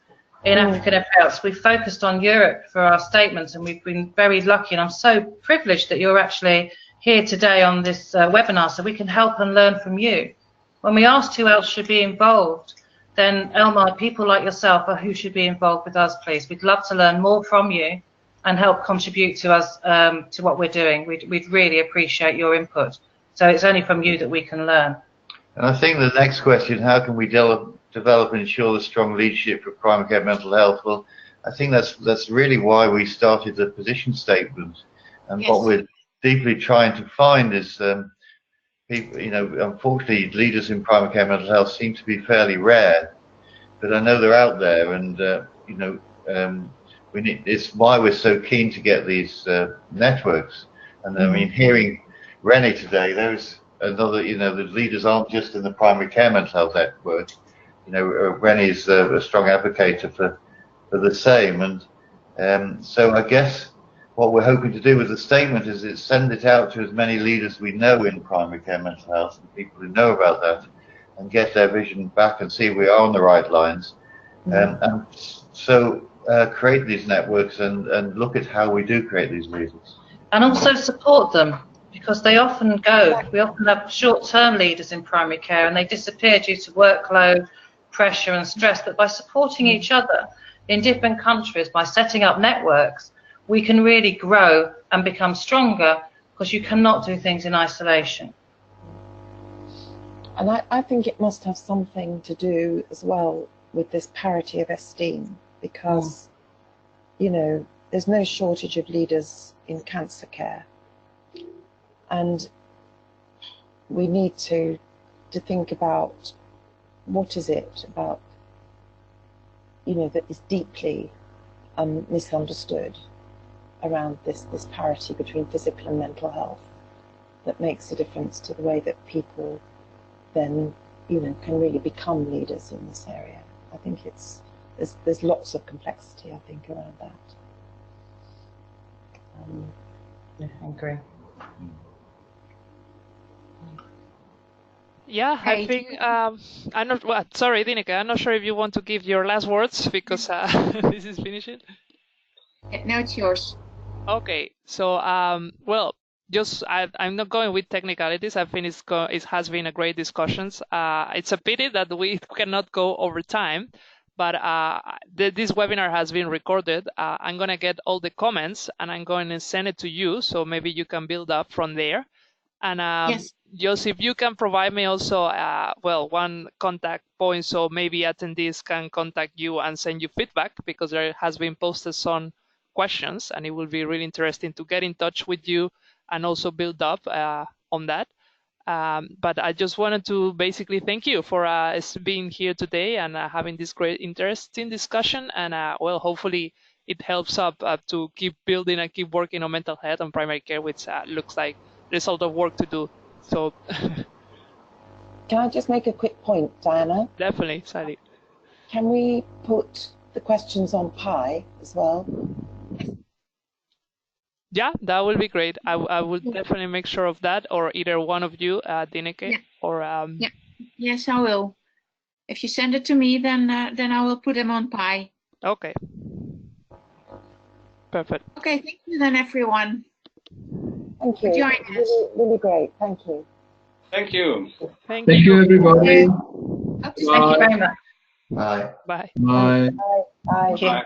in African health. We've focused on Europe for our statements, and we've been very lucky, and I'm so privileged that you're actually here today on this webinar, so we can help and learn from you. When we asked who else should be involved, then Elmar, people like yourself are who should be involved with us, please. We'd love to learn more from you and help contribute to us, to what we're doing. We'd really appreciate your input. So it's only from you that we can learn. And I think the next question, how can we develop and ensure the strong leadership for primary care mental health? Well, I think that's really why we started the position statement. And what we're deeply trying to find is people, unfortunately, leaders in primary care mental health seem to be fairly rare, but I know they're out there, and it's why we're so keen to get these networks. And I mean, hearing Rennie today, there's another, the leaders aren't just in the primary care mental health network. Rennie's a strong advocate for the same. And so I guess what we're hoping to do with the statement is send it out to as many leaders we know in primary care mental health and people who know about that, and get their vision back and see if we are on the right lines. And so create these networks and look at how we do create these leaders. And also support them, because they often go. We often have short-term leaders in primary care, and they disappear due to workload, pressure and stress. But by supporting each other in different countries, by setting up networks, we can really grow and become stronger, because you cannot do things in isolation. And I think it must have something to do as well with this parity of esteem, because, there's no shortage of leaders in cancer care. And we need to think about what is it about, that is deeply misunderstood around this parity between physical and mental health, that makes a difference to the way that people then, can really become leaders in this area. I think there's lots of complexity, I think, around that. Yeah, I agree. Yeah, I think I'm not. Well, sorry, Dineke, I'm not sure if you want to give your last words, because this is finishing. Now it's yours. Okay, so well, I'm not going with technicalities. I think it has been a great discussions. It's a pity that we cannot go over time, but this webinar has been recorded. I'm gonna get all the comments and I'm going to send it to you, so maybe you can build up from there. And Yes. Jos, if you can provide me also, one contact point, so maybe attendees can contact you and send you feedback, because there has been posted some questions, and it will be really interesting to get in touch with you and also build up on that. But I just wanted to basically thank you for being here today and having this great interesting discussion. And well, hopefully it helps up to keep building and keep working on mental health and primary care, which looks like there's a lot of work to do. So Can I just make a quick point, Diana? definitely, Sally. Can we put the questions on Pi as well? Yeah, that will be great. I will definitely make sure of that, or either one of you, Dineke, or Yeah. Yes, I will. If you send it to me, then I will put them on Pi. Okay. Perfect. Okay, thank you then, everyone. Thank you. For joining us. Really, really great. Thank you. Thank you. Thank Thank you, everybody. Thank you very much. Bye. Bye. Bye. Bye. Bye. Thank you. Bye.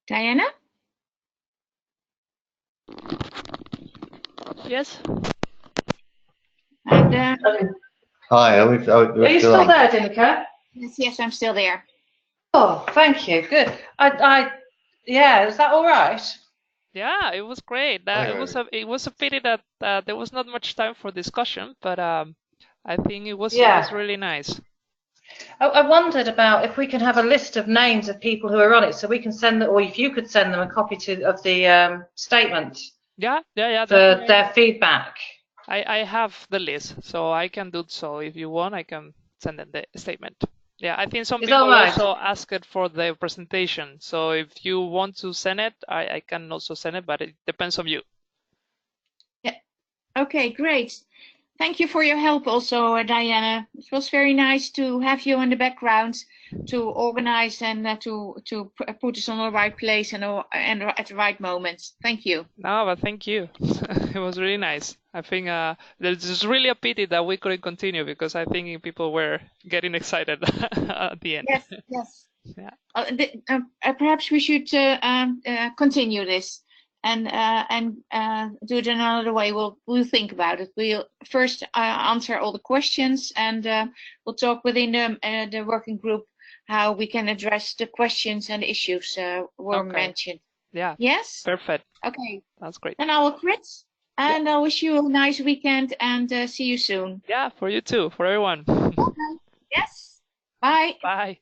Diana? Yes. And Hi, are we Are you still on? there, Dineke? yes, I'm still there. Oh, thank you. Good. Yeah, is that all right? Yeah, it was great. It was a pity that there was not much time for discussion, but I think it was really nice. I wondered about if we can have a list of names of people who are on it, so we can send them, or if you could send them a copy of the statement. Yeah. For their feedback. I have the list, so I can do so. If you want, I can send them the statement. Yeah, I think some Is that people right? also asked for the presentation. So if you want to send it, I can also send it, but it depends on you. Yeah. Okay, great. Thank you for your help also, Diana. It was very nice to have you in the background to organize and to put us on the right place and at the right moment. Thank you. No, but thank you. It was really nice. I think there's just really a pity that we couldn't continue because I think people were getting excited at the end. Yes, yes. Yeah. Perhaps we should continue this and do it another way. We'll think about it. We'll first answer all the questions, and we'll talk within the working group how we can address the questions and issues were mentioned. Yeah. Yes. Perfect. Okay. That's great. Then I will quit, and I wish you a nice weekend, and see you soon. Yeah, for you too, for everyone. Okay. Yes. Bye. Bye.